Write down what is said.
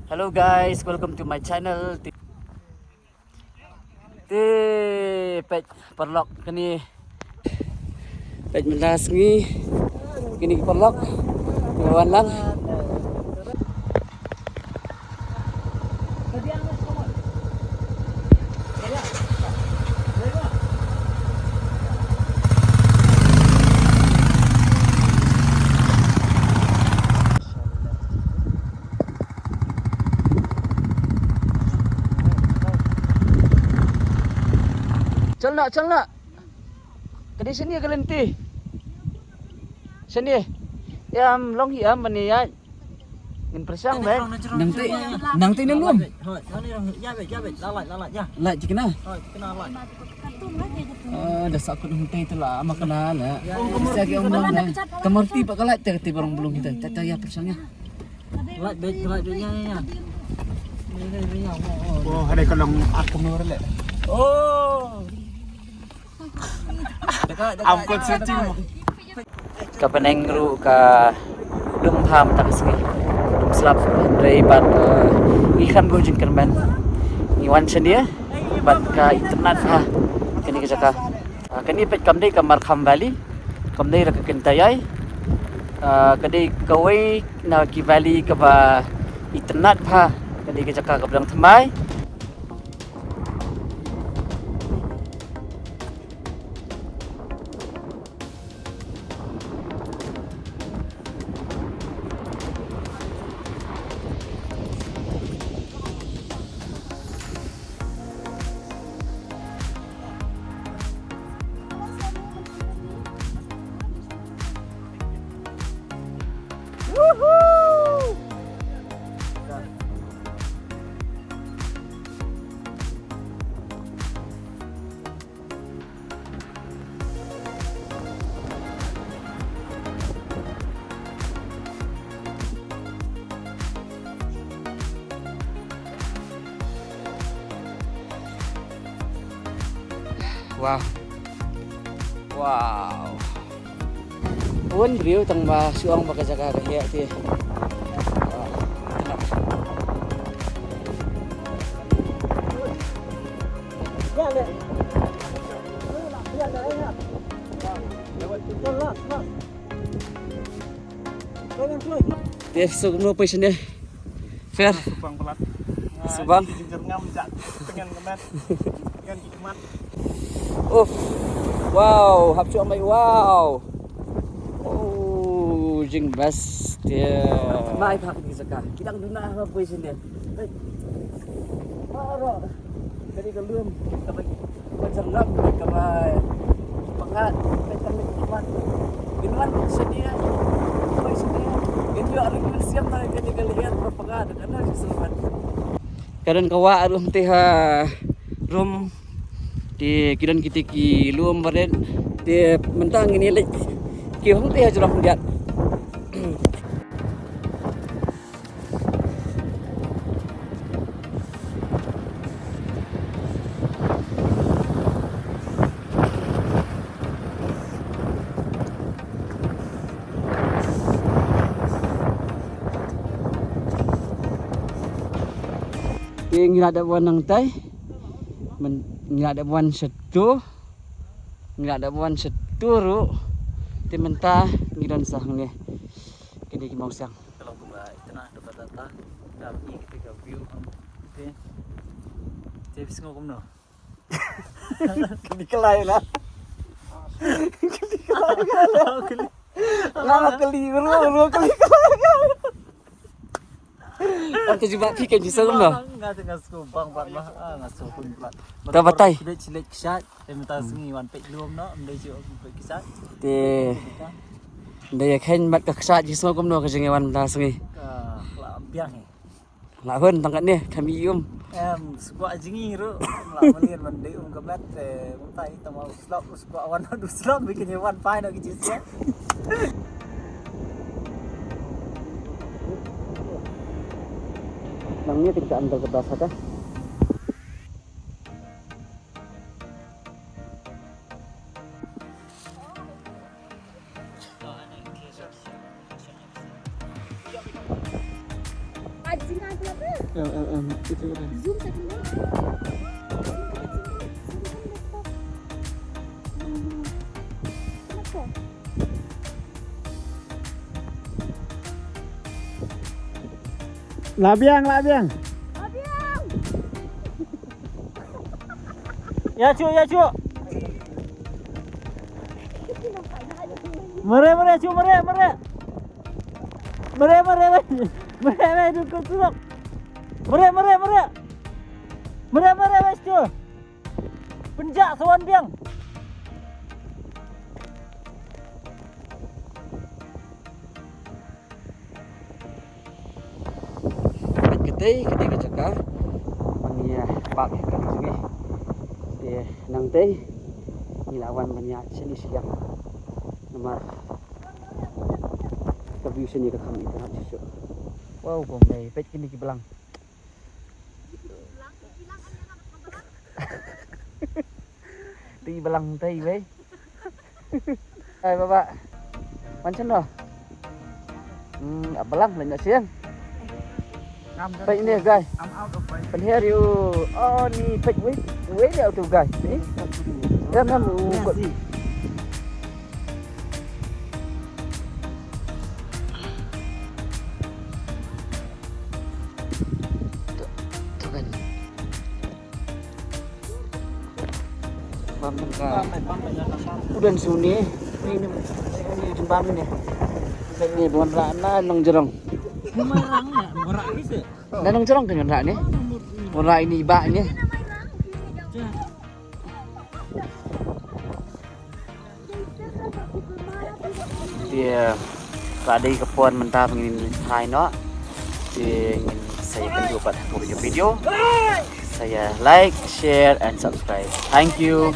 Hello guys, welcome to my channel. Pet perlok kini. Pet melas ni. Kini perlok. Kawan lang. Chal nak. Kadi sini ke lenti. Sini. Yam long hiam mani ya. Ngin persang ben. Nang ti nang lum. Lại chỉ cái nào? Dah sakut huntai tu lah makna lah. Saya ke om long dah. Kamar ti pak kalai ti barang belum kita. Tak ya persangnya. Lại bednya ya. Oh, ada kalau aku nur le. Oh. Angkut searching kapaneng ru ka lum tham tak sini lum slap dari bat ikan gojin kan ban iwan sendia bat ka internet ha kini ka kini pet kamdai ka Markham Valley kamdai ra ka kentayai kadai kawai na ki valley ka ba internet ha kini ka ka blang thamai. Wow. Pun view tang ba suang ba jaga ka hiya ti. Dia sugno pesen dia. Fair. Subang pelat. Subang. Ngam jak pengen kemat. Pengen kemat. Wow, hấp cho mày wow. Oh, jing best dia. Mai phak di saka. Kita duna ha pesen dia. Aro. Jadi kelum ka pacerlam ka ba pangat petan kemat. Ginuan sedia. Pesen dia. Ini ari siap na kini kalian papangat ana selamat. Karon kawa arum teh room di kidan kita ki luam badan di mentang ini lek ki hong teh jurah pendiat yang ada wanang tai nggak ada buan setu ru timenta ngidan sah nih kini mau siang kalau kembali tenang dapat data tapi ketika view oke tips ngomong no kini kelai lah lama keliru Ang kejubak pikan di sana lah. Nggak suka bang mah nggak suka pun plat. Tabatai. Sudah cilek kisat, minta sengi wan pek belum no, mendai juga pek kisat. Te. Daya khen mat ka kisat di sana kumno ka jengewan ta sengi. Lah ampiang he. Lah hun tangkat ni kami Suka jengi ru, lah melir mendai kebat muntai tamu slop suka awan adu slop bikin wan pai nak kisat. Nangnya tidak antar ke basah dah. Anjing apa? Itu kan. Zoom saya dulu. Kenapa? Labiang. Abiang! Ya cu. Mere cu, mere. Mere dukung turuk. Mere wes cu. Penjak sawan biang. Gede ka cakap. Pangnya bak ka sungai. Dia nang teh ngilawan banyak sini siang. Nama kabiusan ni ka kami itu nak susu. Wow, pomai pet kini ki belang. Ti belang teh weh. Hai bapak. Macam dah. Belang banyak siang. Pet ni guys. I'm out of my Pen here you. Oh ni pet weh. Weh dia tu guys. Ni. Jangan ikut. Tu kan. Bambang ka. Udan suni. Ini jembam ni. Ini buan rana nang jerong. Marangnya, morak gitu. Nang jerong kan rak ni. Rak ini ibaknya. Dia tadi ke puan mentah ingin hai no. Dia ingin saya beri pada video. Saya like, share and subscribe. Thank you.